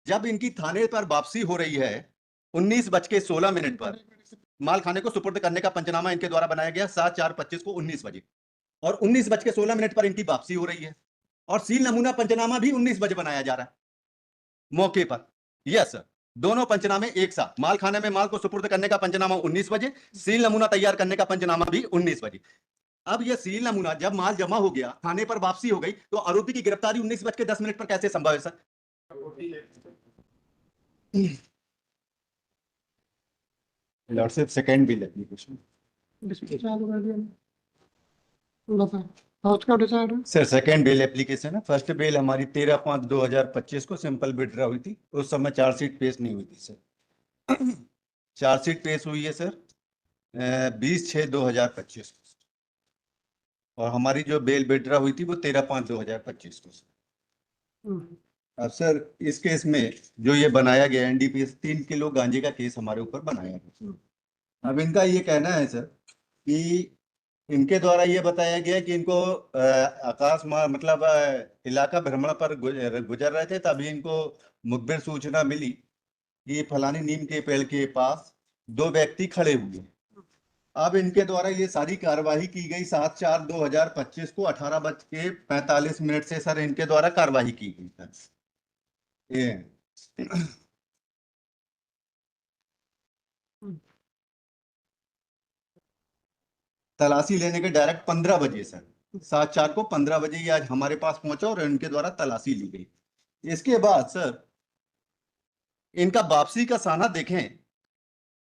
जब इनकी थाने पर वापसी हो रही है 19:16 पर, माल खाने को सुपुर्द करने का पंचनामा इनके द्वारा बनाया गया 7/4/25 को 19 बजे, और 19:16 पर इनकी वापसी हो रही है, और सील नमूना पंचनामा भी 19 बजे बनाया जा रहा है मौके पर। यस सर, दोनों पंचनामे एक साथ, माल खाने में माल को सुपुर्द करने का पंचनामा 19 बजे, सील नमूना तैयार करने का पंचनामा भी 19 बजे। अब यह सील नमूना जब माल जमा हो गया, थाने पर वापसी हो गई, तो आरोपी की गिरफ्तारी 19:10 पर कैसे संभव है sir? Lordship second bill application sir, second bail application है। फर्स्ट बेल हमारी 13/5/2025 को सिंपल विड्रॉ हुई थी, उस समय चार्जशीट पेश नहीं हुई थी सर। चार्जशीट पेश हुई है सर 20/6/2025 को, और हमारी जो बेल विड्रॉ हुई थी वो 13/5/2025 को सर। अब सर इस केस में जो ये बनाया गया एनडीपीएस 3 किलो गांजे का केस हमारे ऊपर बनाया गया। अब इनका ये कहना है सर कि इनके द्वारा ये बताया गया कि इनको मतलब इलाका भ्रमण पर गुजर रहे थे, तभी इनको मुखबिर सूचना मिली कि फलानी नीम के पेड़ के पास 2 व्यक्ति खड़े हुए। अब इनके द्वारा ये सारी कार्यवाही की गई 7/4/2025 को 18:45 से सर इनके द्वारा कार्यवाही की गई सर। ये तलाशी लेने के डायरेक्ट 15 बजे सर, 7/4 को 15 बजे ये आज हमारे पास पहुंचा और इनके द्वारा तलाशी ली गई। इसके बाद सर इनका वापसी का साना देखें,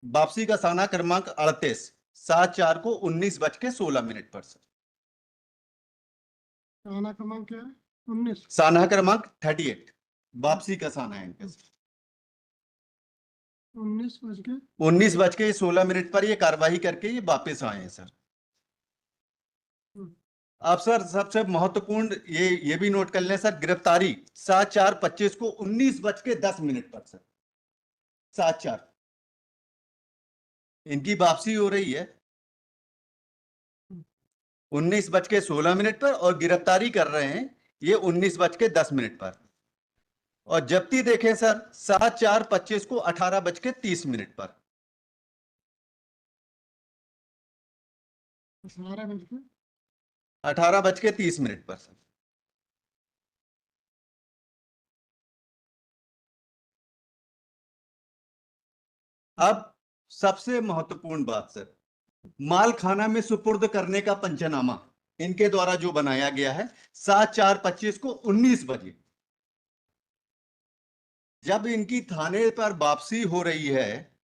वापसी का साना क्रमांक 38, 7/4 को 19:16 पर सर। साना क्रमांक क्या है? 19। साना क्रमांक 38, वापसी का साना है इनका। 19:16 पर ये कार्यवाही करके ये वापस आए हैं सर। अब सर सबसे महत्वपूर्ण ये भी नोट कर लें सर, गिरफ्तारी 7/4/25 को 19:10 पर सर। 7/4 इनकी वापसी हो रही है 19:16 पर, और गिरफ्तारी कर रहे हैं ये 19:10 पर, और जब्ती देखें सर 7/4/25 को 18:30 पर। 18:30 पर सर। अब सबसे महत्वपूर्ण बात सर, माल खाना में सुपुर्द करने का पंचनामा इनके द्वारा जो बनाया गया है 7/4/25 को 19 बजे, जब इनकी थाने पर वापसी हो रही है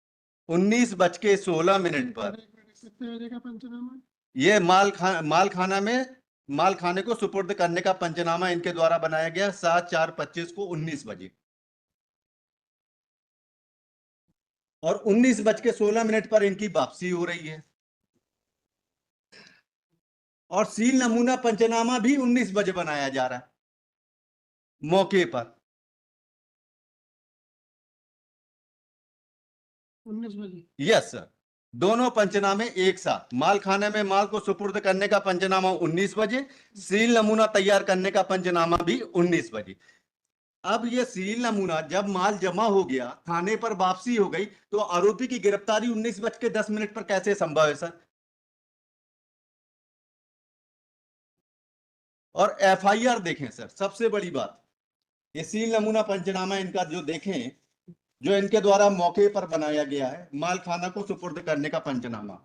19:16 पर, ये माल खाने को सुपुर्द करने का पंचनामा इनके द्वारा बनाया गया 7/4/25 को 19 बजे, और 19:16 पर इनकी वापसी हो रही है, और सील नमूना पंचनामा भी 19 बजे बनाया जा रहा है मौके पर। 19 बजे? यस सर, दोनों पंचनामे एक साथ, माल खाने में माल को सुपुर्द करने का पंचनामा 19 बजे, सील नमूना तैयार करने का पंचनामा भी 19 बजे। अब ये सील नमूना जब माल जमा हो गया, थाने पर वापसी हो गई, तो आरोपी की गिरफ्तारी 19:10 पर कैसे संभव है सर? और एफआईआर देखें सर, सबसे बड़ी बात, ये सील नमूना पंचनामा इनका जो देखें, जो इनके द्वारा मौके पर बनाया गया है माल खाना को सुपुर्द करने का पंचनामा,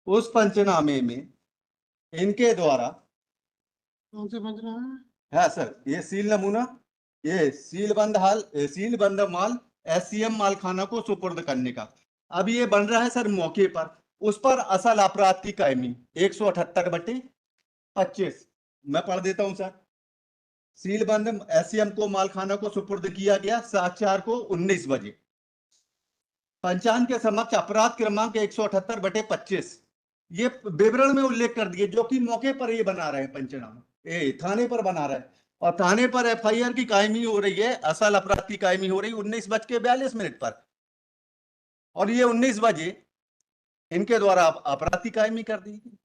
उस पंचनामे में इनके द्वारा, कौन से पंचनामे? है सर ये सील नमूना, ये सील बंद माल एससीएम माल खाना को सुपुर्द करने का, अब ये बन रहा है सर मौके पर, उस पर असल अपराध की कायमी 178/25 मैं पढ़ देता हूं सर। सील बंद एससीएम को माल खाना को सुपुर्द किया गया 7/4 को 19 बजे, पंचांग के समक्ष अपराध क्रमांक 178/25 ये विवरण में उल्लेख कर दिए, जो कि मौके पर ये बना रहे हैं पंचनामा। थाने पर बना रहा है, और थाने पर एफआईआर की कायमी हो रही है, असल अपराध की कायमी हो रही है 19:42 पर, और ये 19 बजे इनके द्वारा अपराध की कायमी कर दी गई।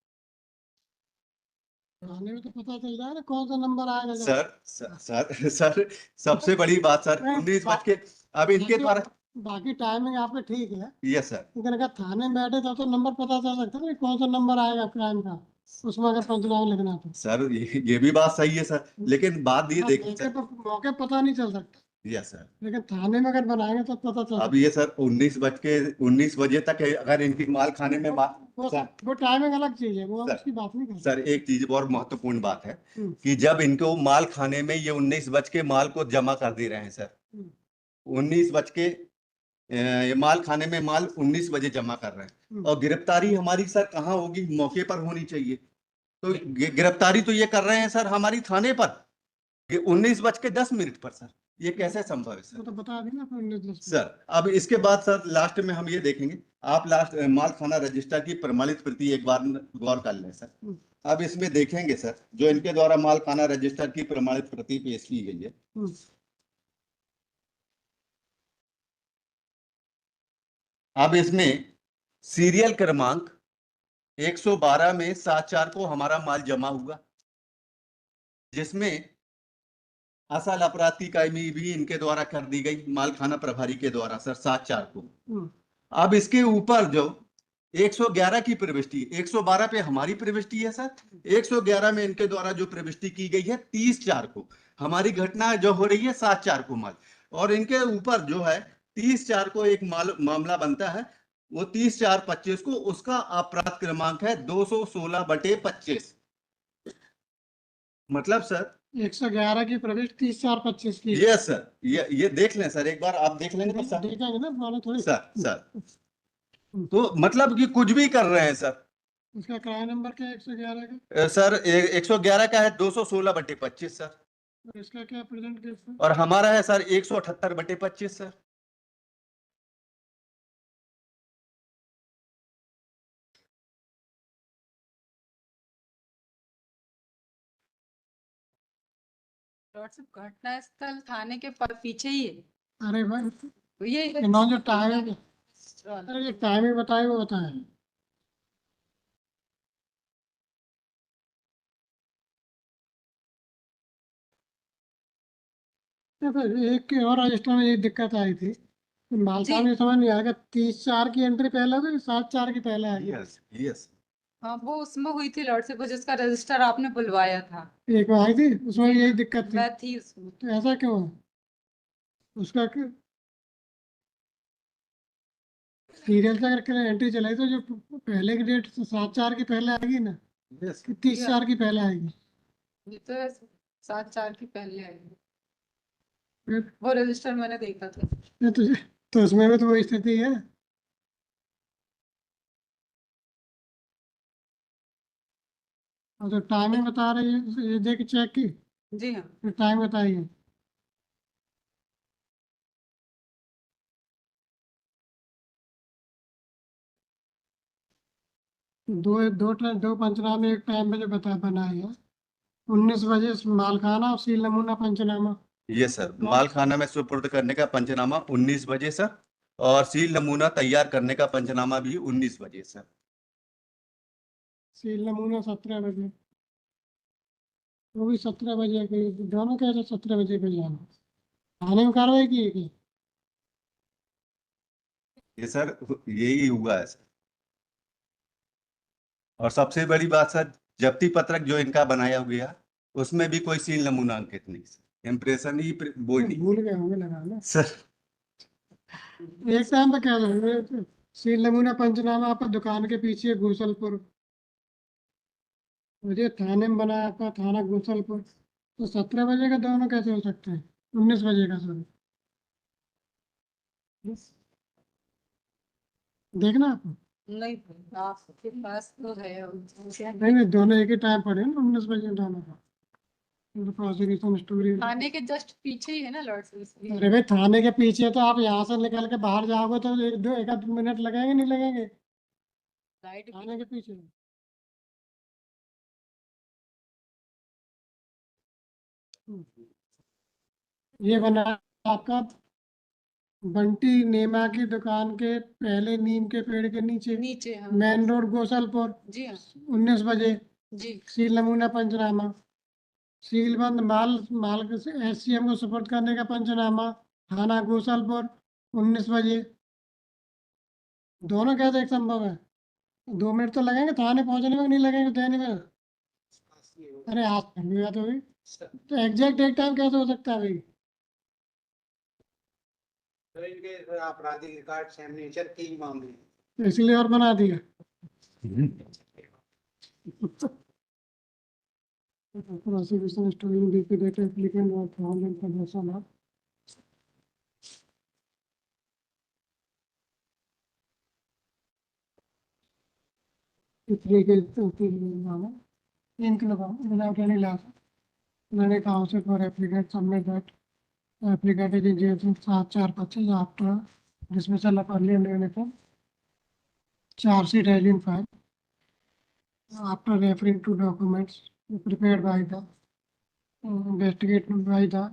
थाने में तो पता चल जाएगा ना कौन सा नंबर आएगा जब। सर सबसे बड़ी बात सर, नहीं, 19 बज के, अब इनके द्वारा, बाकी टाइमिंग आपका ठीक है, यस सर, लेकिन अगर थाने में बैठे तो नंबर पता चल सकता है ना कि कौन सा नंबर आएगा क्राइम का, उसमें अगर पंचनामा लिखना है तो। सर ये भी बात सही है सर, लेकिन बात ये देखिए मौके सर, पर मौके पता नहीं चल सकता, यस सर, लेकिन थाने में अगर बनाएंगे तो पता चल अब सकता ये सर 19 बजे तक अगर इनकी माल खाने में है। वो सर, वो टाइमिंग अलग चीज है, वो हम सर उसकी बात नहीं कर सर एक चीज और महत्वपूर्ण बात है हम्म, कि जब इनको माल खाने में ये 19 बज के माल को जमा कर दे रहे हैं सर, हम्म, 19 बज के ये माल खाने में माल 19 बजे जमा कर रहे हैं, हम्म। और गिरफ्तारी हमारी सर कहाँ होगी, मौके पर होनी चाहिए। तो गिरफ्तारी तो ये कर रहे हैं सर हमारी थाने पर 19:10 पर सर, ये कैसे संभव है वो सर। तो बता दी ना आपने 19 में। सर अब इसके बाद सर लास्ट में हम ये देखेंगे, आप लास्ट माल खाना रजिस्टर की प्रमाणित प्रति एक बार गौर कर लें सर। हम्म, अब इसमें देखेंगे सर, जो इनके द्वारा माल खाना रजिस्टर की प्रमाणित प्रति पेश की गई है, हम्म, अब इसमें सीरियल क्रमांक 112 में 7/4 को हमारा माल जमा हुआ, जिसमें असल अपराध की कायमी भी इनके द्वारा कर दी गई माल खाना प्रभारी के द्वारा सर 7/4 को। हम्म, अब इसके ऊपर जो 111 की प्रविष्टि, 112 पे हमारी प्रविष्टि है सर, 111 में इनके द्वारा जो प्रविष्टि की गई है 30/4 को, हमारी घटना जो हो रही है 7/4 को माल, और इनके ऊपर जो है 30/4 को एक मामला बनता है, वो 30/4/25 को, उसका अपराध क्रमांक है 216/25। मतलब सर, 111 की प्रविष्ट 30/4/25 की। ये सर, ये देख लें सर, एक बार आप देख लेंगे तो सर, देखेंगे ना, मालूम थोड़ी। सर तो मतलब कि कुछ भी कर रहे हैं सर। उसका क्राइम नंबर क्या है 111 का? सर 111 का है 216/25 सर, और इसका क्या प्रेजेंट केस है? और हमारा है सर 178/25 सर। लॉर्ड साहब घटना स्थल थाने के पीछे ही है। अरे भाई, तो ये इन्होंने जो टाइमिंग, अरे ये टाइमिंग बताए वो बताए। देखो, एक और रजिस्टर में ये दिक्कत आई थी, मालका में समझ नहीं आएगा 30/4 की एंट्री पहले होगी 7/4 की पहले आएगी। यस यस, हाँ वो उसमें हुई थी लॉर्ड साहब, जिसका रजिस्टर आपने बुलवाया था। एक वो आई थी, उसमें यही दिक्कत थी। मैं थी उसमें। तो ऐसा क्यों है? उसका सीरियल से अगर एंट्री चलाई तो जो पहले की डेट 7/4 की पहले आएगी ना, यस कि 30/4 की पहले आएगी? ये तो 7/4 की पहले आई। फिर वो रजिस्टर मैंने देखा था। ये तो उसमें भी तो वही स्थिति है। और जो टाइमिंग बता रही है ये देख चेक की, जी हाँ। फिर टाइम बताइए। दो पंचनामे एक टाइम पे जो बनाए हैं, 19 बजे मालखाना और सील नमूना पंचनामा। ये सर, माल खाना में सुपुर्द करने का पंचनामा 19 बजे सर, और सील नमूना तैयार करने का पंचनामा भी 19 बजे सर। सील नमूना 17 बजे, वो भी 17 बजे के, दोनों कह रहे 17 बजे पे जाना। थाने में कार्रवाई की है कि? ये सर यही हुआ है सर, और सबसे बड़ी बात सर, जब्ती पत्रक जो इनका बनाया गया उसमें भी कोई सील नमूना अंकित नहीं सर, इम्प्रेशन ही वो नहीं भूल गए होंगे लगाना। सर। एक टाइम पे क्या है, सील नमूना पंचनामा आपका दुकान के पीछे घूसलपुर, मुझे थाने में बनाया आपका थाना घूसलपुर, तो 17 बजे का दोनों कैसे हो सकते हैं? 19 बजे का सर, देखना आप। नहीं आपके पास तो है। नहीं नहीं, दोनों एक ही टाइम पड़े ना, 19 बजे दोनों का। Prosecution story. थाने के जस्ट पीछे ही है ना लॉर्ड साहब, इसलिए। अरे भाई, थाने के पीछे तो आप यहाँ से निकल के बाहर जाओगे तो एक आध मिनट लगेंगे, नहीं लगेंगे? लाइट थाने के पीछे ये बना आपका बंटी नेमा की दुकान के पहले नीम के पेड़ के नीचे, नीचे, हाँ। मेन रोड गोसलपुर, जी हाँ, 19 बजे। जी। सील नमूना पंचनामा, सीलबंद माल माल SCM को सुपुर्द करने का पंचनामा, थाना गोसलपुर, 19 बजे। दोनों कैसे एक संभव है? 2 मिनट तो लगेंगे थाने पहुंचने में, नहीं लगेंगे देने में? अरे आज लगेगा तो भी, तो एग्जैक्ट एक टाइम कैसे हो सकता है भाई? तो इनके आपराधिक रिकॉर्ड सिग्नेचर की मामले इसलिए और बना दिया। Prosecution is to indicate that applicant was found in possession of without any loss. Many counsel for applicant submit that applicant is in jail since 7/4/25 after dismissal of early indemnity. Charge sheet has been filed. After referring to documents prepared by the investigated by the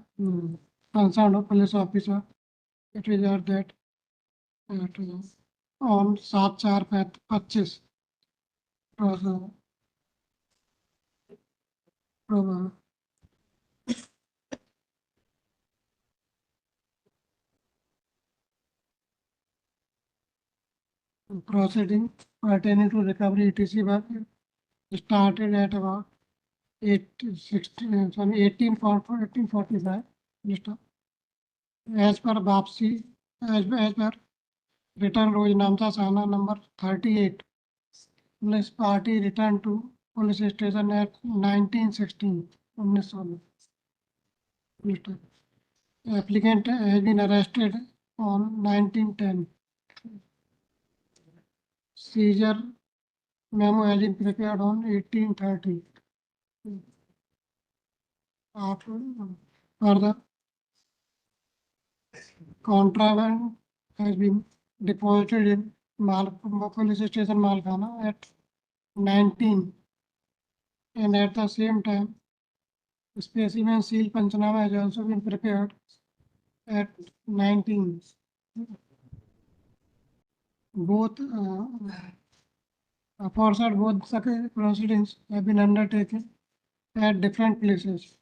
concerned police officer, it is heard that on 7/4/25 proceeding pertaining to recovery etc. was started at about 1845. As per Bapsi, as per return Rojanamsa Sana number 38, police party returned to police station at 1916. Applicant has been arrested on 1910. Seizure memo has been prepared on 1830. After further, contraband has been deposited in police station Malkhana at 19, and at the same time, specimen seal Panchanama has also been prepared at 19. Both aforesaid both proceedings have been undertaken at different places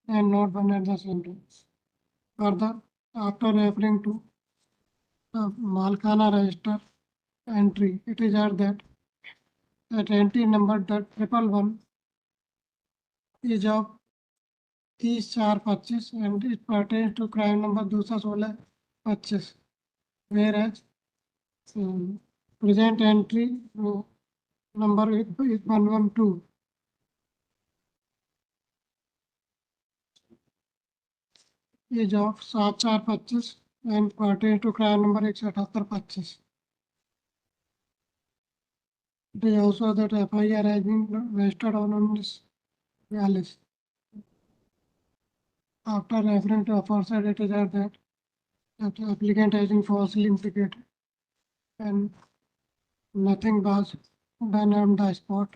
and not one at the same time. Further, after referring to Malkhana register entry, it is heard that at entry number 111 is of 30/4/25 and it pertains to crime number 216/25, whereas present entry number is 112 is of 7/4/25 and pertains to crime number 178/25. It is also that FIR has been registered on 1942. After referring to aforesaid, it is heard that the applicant has been falsely implicated and nothing was done on the spot.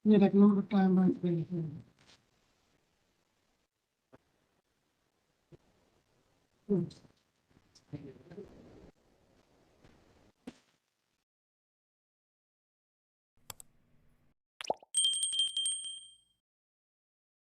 ये रखने को time बंद